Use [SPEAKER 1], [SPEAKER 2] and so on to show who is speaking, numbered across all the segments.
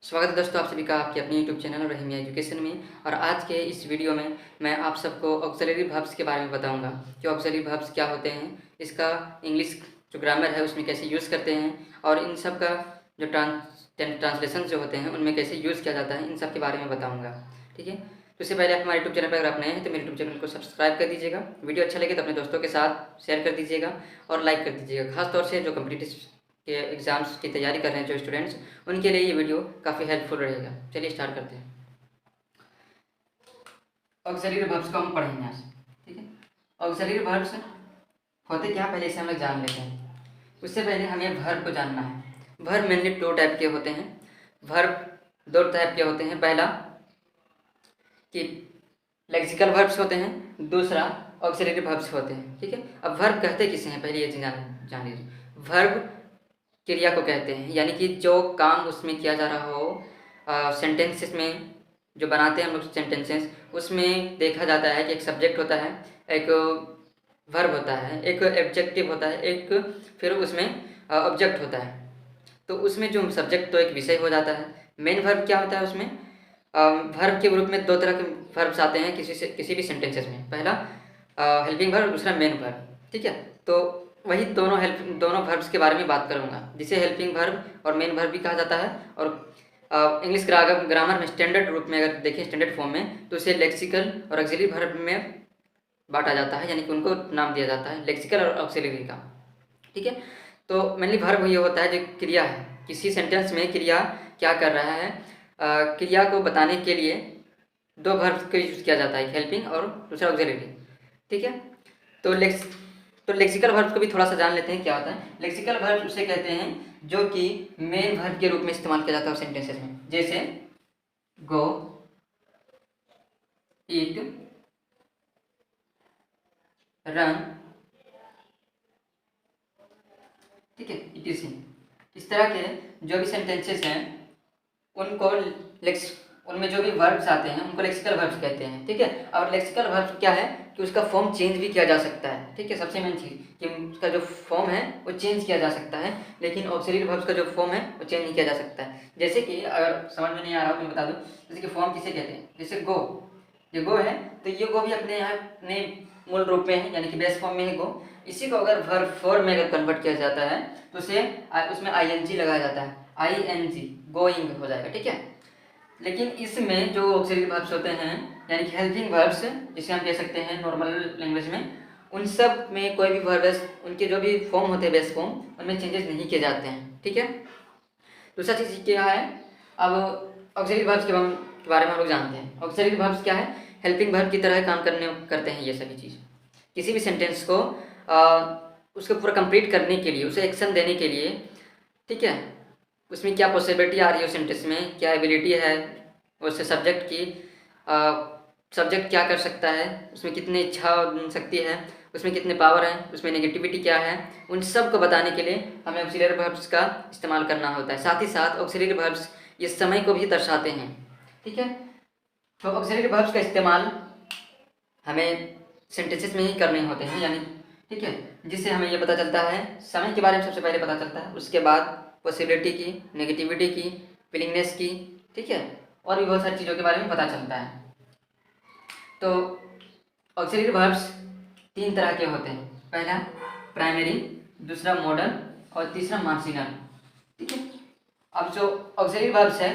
[SPEAKER 1] स्वागत है दोस्तों, आप सभी का आपके अपने यूट्यूब चैनल रहीमिया एजुकेशन में। और आज के इस वीडियो में मैं आप सबको ऑक्सिलरी वर्ब्स के बारे में बताऊंगा कि ऑक्सिलरी वर्ब्स क्या होते हैं, इसका इंग्लिश जो ग्रामर है उसमें कैसे यूज़ करते हैं, और इन सब का जो ट्रांसलेशन जो होते हैं उनमें कैसे यूज़ किया जाता है, इन सब के बारे में बताऊँगा। ठीक है, तो इससे पहले आप हमारे यूट्यूब चैनल पर अगर आप नए हैं तो मेरे यूट्यूब चैनल को सब्सक्राइब कर दीजिएगा। वीडियो अच्छा लगे तो अपने दोस्तों के साथ शेयर कर दीजिएगा और लाइक कर दीजिएगा। खासतौर से जो कम्पिटिटिव के एग्ज़ाम्स की तैयारी कर रहे हैं जो स्टूडेंट्स, उनके लिए ये वीडियो काफ़ी हेल्पफुल रहेगा। चलिए स्टार्ट करते हैं। ऑक्सिलरी वर्ब्स को हम पढ़ेंगे आज। ठीक है, ऑक्सिलरी वर्ब्स होते क्या, पहले इसे हम लोग जान लेते हैं। उससे पहले हमें वर्ब को जानना है। वर्ब मेनली दो टाइप के होते हैं। वर्ब दो टाइप के होते हैं। पहला कि लेक्सिकल वर्ब्स होते हैं, दूसरा ऑक्सिलरी वर्ब्स होते हैं। ठीक है, अब वर्ब कहते किसे हैं पहले ये चीज़ जान लीजिए। वर्ब क्रिया को कहते हैं, यानी कि जो काम उसमें किया जा रहा हो। सेंटेंसेस में जो बनाते हैं हम लोग सेंटेंसेस, उसमें देखा जाता है कि एक सब्जेक्ट होता है, एक वर्ब होता है, एक एब्जेक्टिव होता है, एक फिर उसमें ऑब्जेक्ट होता है। तो उसमें जो सब्जेक्ट तो एक विषय हो जाता है। मेन वर्ब क्या होता है उसमें? वर्ब के ग्रुप में दो तरह के वर्ब्स आते हैं किसी भी सेंटेंसेस में। पहला हेल्पिंग वर्ब, दूसरा मेन वर्ब। ठीक है, तो वही दोनों वर्ब्स के बारे में बात करूंगा, जिसे हेल्पिंग वर्ब और मेन वर्ब भी कहा जाता है। और इंग्लिश ग्रामर में स्टैंडर्ड रूप में अगर देखें, स्टैंडर्ड फॉर्म में, तो इसे लेक्सिकल और ऑक्सिलरी वर्ब में बांटा जाता है, यानी कि उनको नाम दिया जाता है लेक्सिकल और ऑक्सिलरी का। ठीक है, तो मेनली वर्ब ये होता है जो क्रिया है। किसी सेंटेंस में क्रिया क्या कर रहा है, क्रिया को बताने के लिए दो वर्ब का यूज किया जाता है, हेल्पिंग और दूसरा ऑक्सिलरी। ठीक है, तो लेक्सिकल वर्ब को भी थोड़ा सा जान लेते हैं क्या होता है। लेक्सिकल वर्ब उसे कहते हैं जो कि मेन वर्ब के रूप में इस्तेमाल किया जाता है सेंटेंसेस में, जैसे गो, ईट, रन। ठीक है, इस तरह के जो भी सेंटेंसेस हैं उनको उनमें जो भी वर्ब्स आते हैं उनको लेक्सिकल वर्ब्स कहते हैं। ठीक है, और लेक्सिकल वर्ब्स क्या है कि उसका फॉर्म चेंज भी किया जा सकता है। ठीक है, सबसे मेन चीज़ कि उसका जो फॉर्म है वो चेंज किया जा सकता है, लेकिन ऑक्सिलरी वर्ब्स का जो फॉर्म है वो चेंज नहीं किया जा सकता है। जैसे कि अगर समझ में नहीं आ रहा हो तो मैं बता दूँ, जैसे कि फॉर्म किसे कहते हैं। जैसे गो, ये गो है, तो ये गो भी अपने यहाँ अपने मूल रूप में है, यानी कि बेस फॉर्म में है गो। इसी को अगर वर्ब फॉर्म में अगर कन्वर्ट किया जाता है तो उसे उसमें आईएनजी लगाया जाता है, आईएनजी, गोइंग हो जाएगा। ठीक है, लेकिन इसमें जो ऑक्सिलरी वर्ब्स होते हैं, यानी कि हेल्पिंग वर्ब्स, जिसे हम कह सकते हैं नॉर्मल लैंग्वेज में, उन सब में कोई भी वर्ब, उनके जो भी फॉर्म होते हैं बेस फॉर्म, उनमें चेंजेस नहीं किए जाते हैं। ठीक है, दूसरा चीज़ क्या है, अब ऑक्सिलरी वर्ब्स के बारे में हम लोग जानते हैं। ऑक्सिलरी वर्ब्स क्या है, हेल्पिंग वर्ब की तरह काम करते हैं ये सभी चीज़। किसी भी सेंटेंस को उसको पूरा कंप्लीट करने के लिए, उसे एक्शन देने के लिए, ठीक है, उसमें क्या पॉसिबिलिटी आ रही है उस सेंटेंस में, क्या एबिलिटी है उससे सब्जेक्ट की, सब्जेक्ट क्या कर सकता है, उसमें कितनी इच्छा शक्ति है, उसमें कितने पावर है, उसमें नेगेटिविटी क्या है, उन सब को बताने के लिए हमें ऑक्सिलरी वर्ब्स का इस्तेमाल करना होता है। साथ ही साथ ऑक्सिलरी वर्ब्स ये समय को भी दर्शाते हैं। ठीक है, तो ऑक्सिलरी वर्ब्स का इस्तेमाल हमें सेंटेंसेस में ही करने होते हैं, यानी ठीक है, जिससे हमें ये पता चलता है समय के बारे में सबसे पहले पता चलता है, उसके बाद पॉसिबिलिटी की, नेगेटिविटी की, विलिंगनेस की, ठीक है, और भी बहुत सारी चीज़ों के बारे में पता चलता है। तो ऑक्सिलरी वर्ब्स तीन तरह के होते हैं। पहला प्राइमरी, दूसरा मॉडल और तीसरा मार्जिनल। ठीक है, अब जो ऑक्सिलरी वर्ब्स है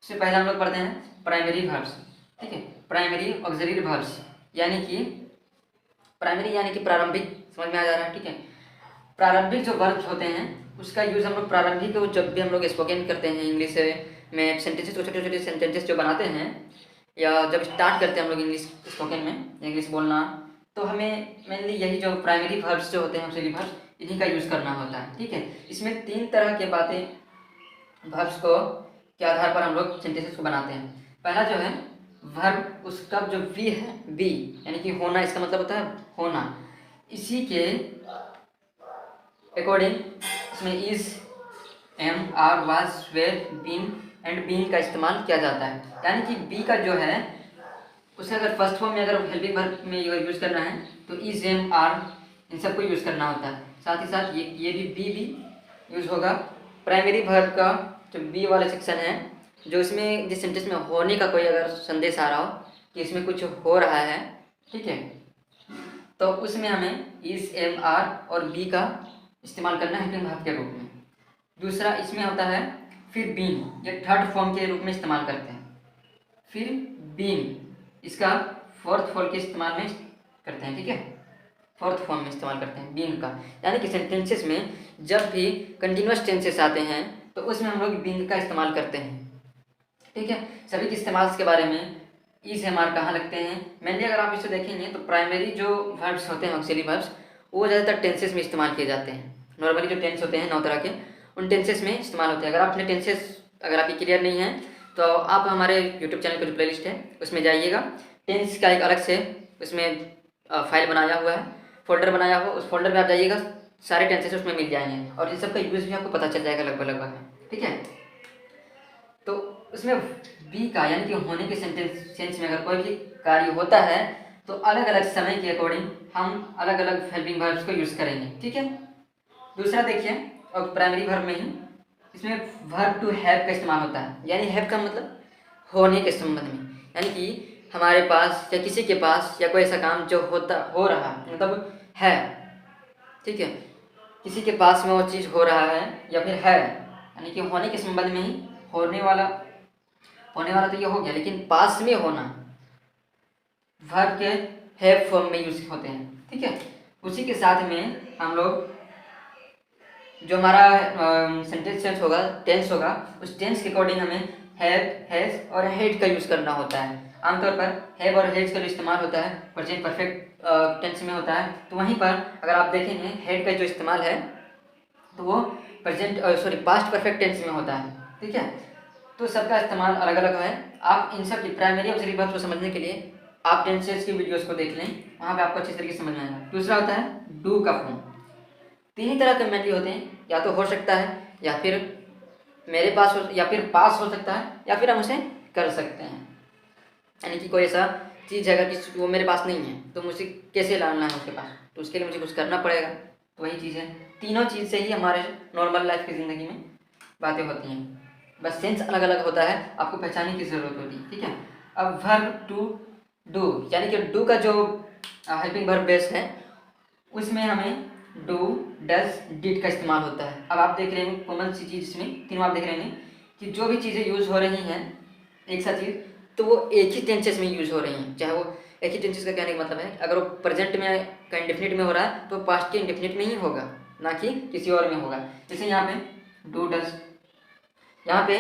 [SPEAKER 1] उससे पहले हम लोग पढ़ते हैं प्राइमरी वर्ब्स। ठीक है, प्राइमरी ऑक्सिलरी वर्ब्स यानी कि प्राइमरी यानी कि प्रारंभिक, समझ में आ जा रहा है। ठीक है, प्रारंभिक जो वर्ब्स होते हैं उसका यूज़ हम लोग प्रारंभिक, जब भी हम लोग स्पोकन करते हैं इंग्लिश में, सेंटेंसेस को छोटे छोटे सेंटेंसेस जो बनाते हैं, या जब स्टार्ट करते हैं हम लोग इंग्लिश स्पोकन में इंग्लिश बोलना, तो हमें मेनली यही जो प्राइमरी वर्ब्स जो होते हैं ऑक्सिलरी वर्ब्स, इन्हीं का यूज़ करना होता है। ठीक है, इसमें तीन तरह के बातें वर्ब्स को के आधार पर हम लोग सेंटेंसेस को बनाते हैं। पहला जो है वर्ब, उसका जो वी है, वी यानी कि होना, इसका मतलब होता है होना। इसी के अकॉर्डिंग इसमें is, am, are, was, were, been and being का इस्तेमाल किया जाता है। यानी कि बी का जो है उसे अगर फर्स्ट फॉर्म में अगर हेल्पिंग वर्ब में यूज़ करना है तो इज, एम, आर, इन सबको यूज़ करना होता है। साथ ही साथ ये भी बी भी यूज़ होगा। प्राइमरी वर्ब का जो बी वाला सेक्शन है जो इसमें जिस सेंटेंस में होने का कोई अगर संदेश आ रहा हो कि इसमें कुछ हो रहा है, ठीक है, तो उसमें हमें इज, एम, आर और बी का इस्तेमाल करना है हेल्पिंग वर्ब के रूप में। दूसरा इसमें होता है फिर बीन, ये थर्ड फॉर्म के रूप में इस्तेमाल करते हैं। फिर बीन इसका फोर्थ फॉर्म के इस्तेमाल में करते हैं, ठीक है, फोर्थ फॉर्म में इस्तेमाल करते हैं बीन का। यानी कि सेंटेंसेस में जब भी कंटिन्यूस टेंसेस आते हैं तो उसमें हम लोग बीन का इस्तेमाल करते हैं, ठीक है। सभी के इस्तेमाल के बारे में इस एम आर कहाँ लगते हैं, मेनली अगर आप इसे देखेंगे तो प्राइमरी जो वर्ब्स होते हैं ऑक्सिलरी वर्ब्स वो ज़्यादातर टेंसेस में इस्तेमाल किए जाते हैं। नॉर्मली जो टेंस होते हैं 9 तरह के, उन टेंसेस में इस्तेमाल होते हैं। अगर आपने टेंसेस अगर आपकी क्लियर नहीं है तो आप हमारे यूट्यूब चैनल का जो प्लेलिस्ट है उसमें जाइएगा, टेंस का एक अलग से उसमें फाइल बनाया हुआ है, फोल्डर बनाया हुआ, उस फोल्डर में आप जाइएगा, सारे टेंसेस उसमें मिल जाएंगे और इन सब का यूज़ भी आपको पता चल जाएगा लगभग, ठीक है। तो उसमें बी का यानी कि होने के सेंस में अगर कोई भी कार्य होता है तो अलग अलग समय के अकॉर्डिंग हम अलग अलग हेल्पिंग वर्ब्स को यूज़ करेंगे, ठीक है। दूसरा देखिए, और प्राइमरी वर्ब में ही इसमें वर्ब टू हैव का इस्तेमाल होता है, यानी हैव का मतलब होने के संबंध में, यानी कि हमारे पास या किसी के पास या कोई ऐसा काम जो हो रहा मतलब है, ठीक है, किसी के पास में वो चीज़ हो रहा है या फिर है, यानी कि होने के संबंध में ही होने वाला तो ये हो गया, लेकिन पास में होना वर्ब के हैव फॉर्म में यूज होते हैं, ठीक है। उसी के साथ में हम लोग जो हमारा सेंटेंस टेंस होगा उस टेंस के अकॉर्डिंग हमें हैव, हैज और हैड का यूज़ करना होता है। आमतौर पर हैव और हैज का जो इस्तेमाल होता है प्रेजेंट परफेक्ट टेंस में होता है, तो वहीं पर अगर आप देखेंगे हैड का जो इस्तेमाल है तो वो पास्ट परफेक्ट टेंस में होता है, ठीक है। तो सबका इस्तेमाल अलग अलग है। आप इन सब की प्राइमरी ऑक्सिलरी वर्ब्स को समझने के लिए आप टेंसेस की वीडियोस को देख लें, वहाँ पे आपको अच्छी तरीके से समझ में आएगा। दूसरा होता है डू का फॉर्म। 3 ही तरह के मेनली होते हैं, या तो हो सकता है, या फिर मेरे पास हो, या फिर पास हो सकता है, या फिर हम उसे कर सकते हैं। यानी कि कोई ऐसा चीज़ है कि वो मेरे पास नहीं है तो मुझे कैसे लाना है उसके पास, तो उसके लिए मुझे कुछ करना पड़ेगा, तो वही चीज़ है। तीनों चीज़ से ही हमारे नॉर्मल लाइफ की ज़िंदगी में बातें होती हैं, बस सेंस अलग अलग होता है, आपको पहचानने की ज़रूरत होती है, ठीक है। अब वर्ब टू डू, यानी कि डू का जो हेल्पिंग वर्ब बेस है उसमें हमें डू, डज, डिड का इस्तेमाल होता है। अब आप देख रहे हैं कॉमन सी चीज़ इसमें तीनों आप देख रहे हैं कि जो भी चीज़ें यूज़ हो रही हैं एक साथ चीज़, तो वो एक ही टेंसेस में यूज़ हो रही हैं। चाहे वो एक ही टेंसेस का कहने का मतलब है अगर वो प्रेजेंट में का इंडेफिनिट में हो रहा है तो पास्ट के इंडेफिनिट में ही होगा, ना कि किसी और में होगा। जैसे यहाँ पे डू डज, यहाँ पे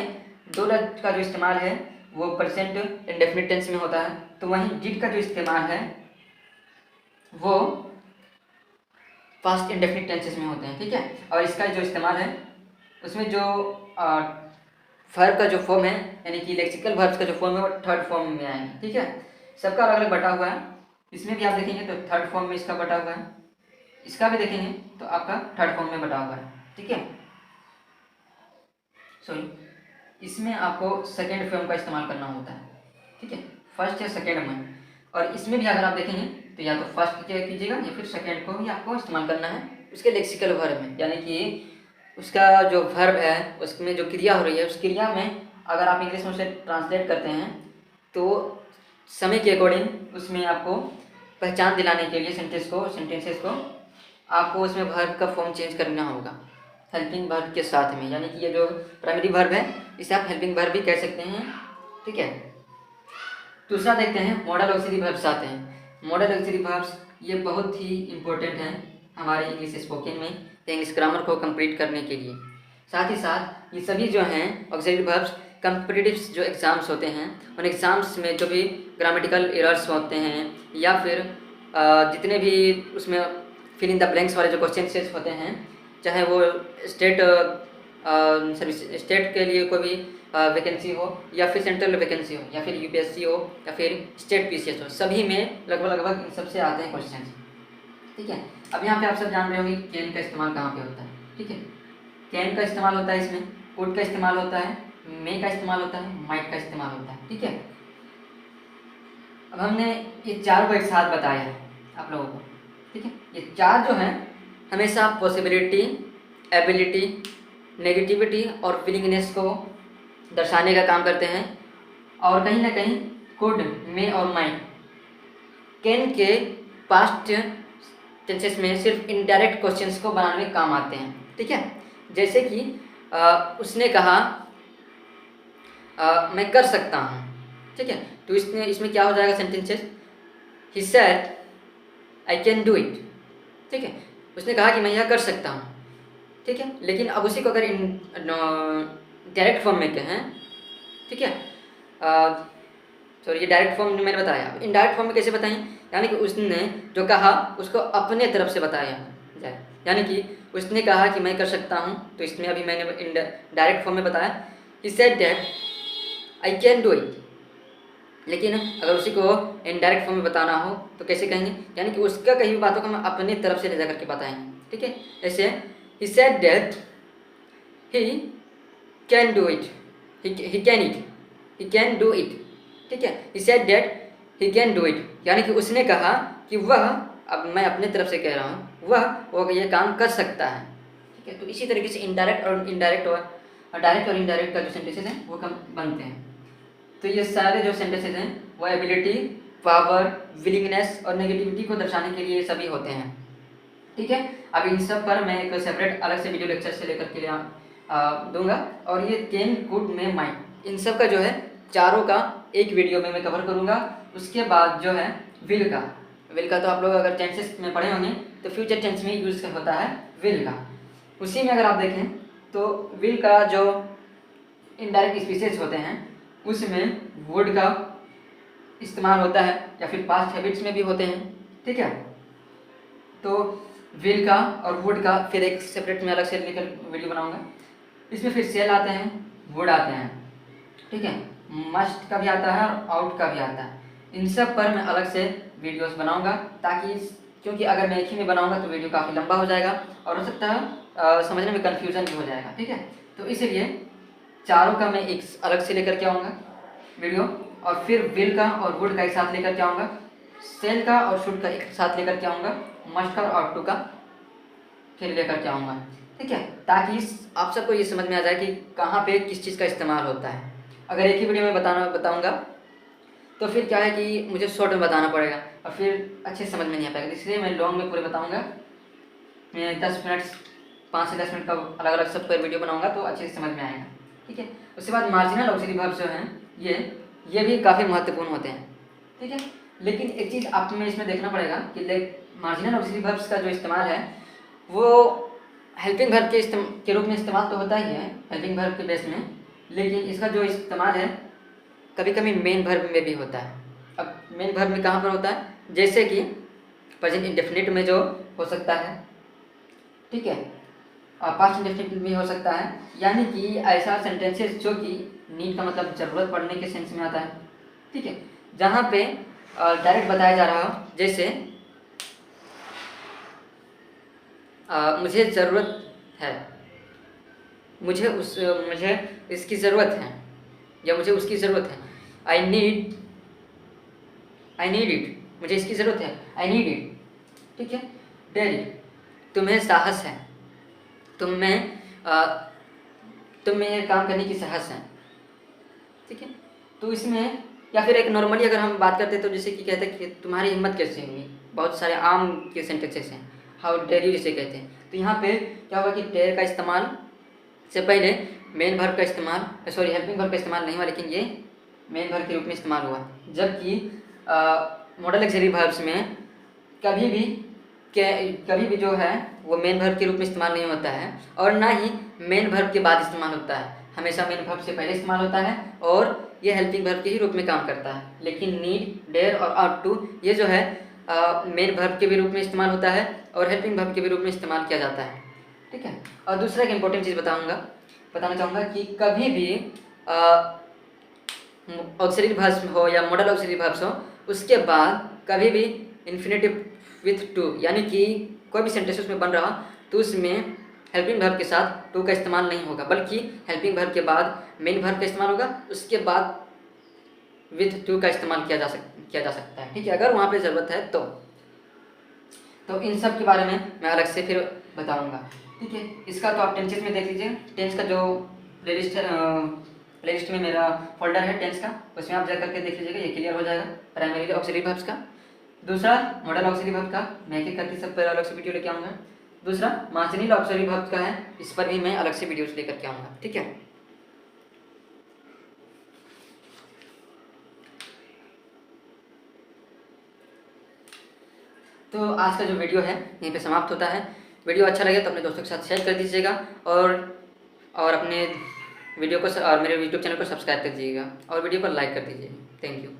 [SPEAKER 1] डू डज का जो इस्तेमाल है वो प्रेजेंट इंडेफिनिट टेंस में होता है, तो वहीं डिड का जो इस्तेमाल है वो पास्ट इंडेफिनिट टेंसेस में होते हैं, ठीक है। और इसका जो इस्तेमाल है उसमें जो वर्ब का जो फॉर्म है यानी कि लेक्सिकल वर्ब्स का जो फॉर्म है वो थर्ड फॉर्म में आएंगे, ठीक है। सबका अलग अलग बटा हुआ है, इसमें भी आप देखेंगे तो थर्ड फॉर्म में इसका बटा हुआ है, इसका भी देखेंगे तो आपका थर्ड फॉर्म में बटा हुआ है, ठीक है। सॉरी, इसमें आपको सेकेंड फॉर्म का इस्तेमाल करना होता है, ठीक है, फर्स्ट या सेकेंड में। और इसमें भी अगर आप देखेंगे तो या तो फर्स्ट कीजिएगा या फिर सेकेंड को ही आपको इस्तेमाल करना है उसके लेक्सिकल वर्ब में, यानी कि उसका जो वर्ब है उसमें जो क्रिया हो रही है उस क्रिया में अगर आप इंग्लिश में उसे ट्रांसलेट करते हैं तो समय के अकॉर्डिंग उसमें आपको पहचान दिलाने के लिए सेंटेंसेस को आपको उसमें वर्ब का फॉर्म चेंज करना होगा हेल्पिंग वर्ब के साथ में, यानी कि ये जो प्राइमरी वर्ब है इसे आप हेल्पिंग वर्ब भी कह सकते हैं, ठीक है। दूसरा देखते हैं मॉडल ऑक्सिलरी वर्ब्स आते हैं। मॉडल ऑक्सिलरी वर्ब्स ये बहुत ही इंपॉर्टेंट हैं हमारे इंग्लिश स्पोकन में, इंग्लिश ग्रामर को कंप्लीट करने के लिए। साथ ही साथ ये सभी जो हैं ऑक्सिलरी वर्ब्स कॉम्पिटिटिव जो एग्ज़ाम्स होते हैं उन एग्ज़ाम्स में जो भी ग्रामेटिकल एरर्स होते हैं या फिर जितने भी उसमें फिल इन द ब्लैंक्स वाले जो क्वेश्चन होते हैं, चाहे वो स्टेट के लिए कोई भी वैकेंसी हो या फिर सेंट्रल वैकेंसी हो या फिर यूपीएससी हो या फिर स्टेट पीसीएस हो, सभी में लगभग इन सबसे आते हैं क्वेश्चन, ठीक है। अब यहाँ पे आप सब जान रहे होंगे कैन का इस्तेमाल कहाँ पे होता है, ठीक है। कैन का इस्तेमाल होता है इसमें, कुड का इस्तेमाल होता है, मे का इस्तेमाल होता है, माइट का इस्तेमाल होता है, ठीक है। अब हमने ये चार को एक साथ बताया है आप लोगों को, ठीक है। ये चार जो हैं हमेशा पॉसिबिलिटी, एबिलिटी, नेगेटिविटी और विलिंगनेस को दर्शाने का काम करते हैं, और कहीं ना कहीं कुड, मे और माइट, कैन के पास्ट टेंसेस में सिर्फ इनडायरेक्ट क्वेश्चंस को बनाने में काम आते हैं। ठीक है, जैसे कि उसने कहा मैं कर सकता हूँ। ठीक है, तो इसमें क्या हो जाएगा sentences, he said I can do it. ठीक है, उसने कहा कि मैं यह कर सकता हूँ। ठीक है, लेकिन अब उसी को अगर डायरेक्ट फॉर्म में कहें, ठीक है, सॉरी ये डायरेक्ट फॉर्म मैंने बताया, इनडायरेक्ट फॉर्म में कैसे बताएं, यानी कि उसने जो कहा उसको अपने तरफ से बताया जाए, यानी कि उसने कहा कि मैं कर सकता हूँ, तो इसमें अभी मैंने डायरेक्ट फॉर्म में बताया, he said that I can do it. लेकिन अगर उसी को इनडायरेक्ट फॉर्म में बताना हो तो कैसे कहेंगे, यानी कि उसका कही हुई बातों को हम अपनी तरफ से ले जा करके बताएंगे। ठीक है, जैसे he said that he can do it, he can it, he can do it. ठीक है, he said that he can do it, यानी कि उसने कहा कि वह, अब मैं अपने तरफ से कह रहा हूँ, वह ये काम कर सकता है। ठीक है, तो इसी तरीके से इनडायरेक्ट और इनडायरेक्ट और डायरेक्ट और इनडायरेक्ट का जो सेंटेंसेस हैं वो कम बनते हैं। तो ये सारे जो सेंटेंसेस हैं वो एबिलिटी, पावर, विलिंगनेस और नेगेटिविटी को दर्शाने के लिए सभी होते हैं। ठीक है, अब इन सब पर मैं एक सेपरेट अलग से वीडियो लेक्चर से लेकर के दूंगा, और ये कैन, कुड, मे, माइट, इन सब का जो है चारों का एक वीडियो में मैं कवर करूंगा। उसके बाद जो है विल का तो आप लोग अगर टेंसेस में पढ़े होंगे तो फ्यूचर टेंस में यूज होता है विल का। उसी में अगर आप देखें तो विल का जो इनडायरेक्ट स्पीसीज होते हैं उसमें वुड का इस्तेमाल होता है, या फिर पास्ट हैबिट्स में भी होते हैं। ठीक है, तो विल का और वुड का फिर एक सेपरेट में अलग से लेकर वीडियो बनाऊंगा। इसमें फिर सेल आते हैं, वुड आते हैं, ठीक है, मस्ट का भी आता है और आउट का भी आता है। इन सब पर मैं अलग से वीडियोस बनाऊंगा, ताकि क्योंकि अगर मैं एक ही में बनाऊंगा तो वीडियो काफ़ी लंबा हो जाएगा और हो सकता है समझने में कन्फ्यूज़न भी हो जाएगा। ठीक है, तो इसलिए चारों का मैं एक अलग से लेकर के आऊँगा वीडियो, और फिर विल का और वुड का एक साथ लेकर के आऊँगा, सेल का और शुड का एक साथ लेकर के आऊँगा, मस्ट का और आउट टू का फिर लेकर के आऊँगा। ठीक है, ताकि आप सबको ये समझ में आ जाए कि कहाँ पे किस चीज़ का इस्तेमाल होता है। अगर एक ही वीडियो में बताऊँगा तो फिर क्या है कि मुझे शॉर्ट में बताना पड़ेगा और फिर अच्छे से समझ में नहीं आ पाएगा, इसलिए मैं लॉन्ग में पूरे बताऊँगा। मैं 10 मिनट 5 से 10 मिनट का अलग अलग सब पर वीडियो बनाऊँगा तो अच्छे से समझ में आएगा। ठीक है, उसके बाद मार्जिनल ऑक्सिलरी वर्ब्स जो हैं ये भी काफ़ी महत्वपूर्ण होते हैं। ठीक है, लेकिन एक चीज़ आप में इसमें देखना पड़ेगा कि मार्जिनल ऑक्सिलरी वर्ब्स का जो इस्तेमाल है वो हेल्पिंग वर्ब के रूप में इस्तेमाल तो होता ही है, हेल्पिंग वर्ब के बेस में, लेकिन इसका जो इस्तेमाल है कभी कभी मेन वर्ब में भी होता है। अब मेन वर्ब में कहाँ पर होता है, जैसे कि प्रेजेंट इंडेफिनिट में जो हो सकता है, ठीक है, पास्ट इंडेफिनिट भी हो सकता है, यानी कि ऐसा सेंटेंसेस जो कि नीड का मतलब ज़रूरत पड़ने के सेंस में आता है। ठीक है, जहाँ पे डायरेक्ट बताया जा रहा हो, जैसे मुझे ज़रूरत है, मुझे इसकी ज़रूरत है, या मुझे उसकी ज़रूरत है, आई नीड इट, मुझे इसकी ज़रूरत है, आई नीड इट। ठीक है, डेयर इट, तुम्हें साहस है, तुम में ये काम करने की साहस है। ठीक है, तो इसमें, या फिर एक नॉर्मली अगर हम बात करते तो जैसे कि कहते हैं कि तुम्हारी हिम्मत कैसे हुई, बहुत सारे आम के सेंटेंसेस हैं, हाउ डेयर यू जिसे कहते हैं। तो यहाँ पे क्या होगा कि डेयर का इस्तेमाल से पहले मेन वर्ब का इस्तेमाल, सॉरी हेल्पिंग वर्ब का इस्तेमाल नहीं हुआ, लेकिन ये मेन वर्ब के रूप में इस्तेमाल हुआ। जबकि मॉडल ऑक्सिलरी वर्ब्स में कभी भी जो है वो मेन वर्ब के रूप में इस्तेमाल नहीं होता है, और ना ही मेन वर्ब के बाद इस्तेमाल होता है, हमेशा मेन वर्ब से पहले इस्तेमाल होता है, और ये हेल्पिंग वर्ब के ही रूप में काम करता है। लेकिन नीड, डेयर और आउट टू ये जो है मेन वर्ब के भी रूप में इस्तेमाल होता है और हेल्पिंग वर्ब के भी रूप में इस्तेमाल किया जाता है। ठीक है, और दूसरा एक इम्पोर्टेंट चीज़ बताना चाहूँगा कि कभी भी ऑक्सिलरी वर्ब्स हो या मॉडल ऑक्सिलरी वर्ब्स हो, उसके बाद कभी भी इन्फिनेटिव विथ टू, यानी कि कोई भी सेंटेंस उसमें बन रहा तो उसमें हेल्पिंग वर्ब के साथ टू का इस्तेमाल नहीं होगा, बल्कि हेल्पिंग वर्ब के बाद मेन वर्ब का इस्तेमाल होगा, उसके बाद विथ टू का इस्तेमाल किया जा सकता है। ठीक है, अगर वहाँ पे ज़रूरत है तो इन सब के बारे में मैं अलग से फिर बताऊँगा। ठीक है, इसका तो आप टेंसेस में देख लीजिए, टेंस का जो प्लेलिस्ट है, प्ले लिस्ट में मेरा फोल्डर है टेंस का, उसमें आप जा करके देख लीजिएगा, ये क्लियर हो जाएगा प्राइमरी ऑक्सिलरी वर्ब्स का। दूसरा मॉडल ऑक्सिलरी वर्ब का मैं एक करके सब पर अलग से वीडियो लेके आऊँगा। दूसरा मार्जिनल ऑक्सिलरी वर्ब का है, इस पर भी मैं अलग से वीडियोस लेकर के आऊँगा, ठीक है। तो आज का जो वीडियो है यहीं पे समाप्त होता है। वीडियो अच्छा लगे तो अपने दोस्तों के साथ शेयर कर दीजिएगा और अपने वीडियो को और मेरे यूट्यूब चैनल को सब्सक्राइब कर दीजिएगा और वीडियो को लाइक कर दीजिएगा। Thank you.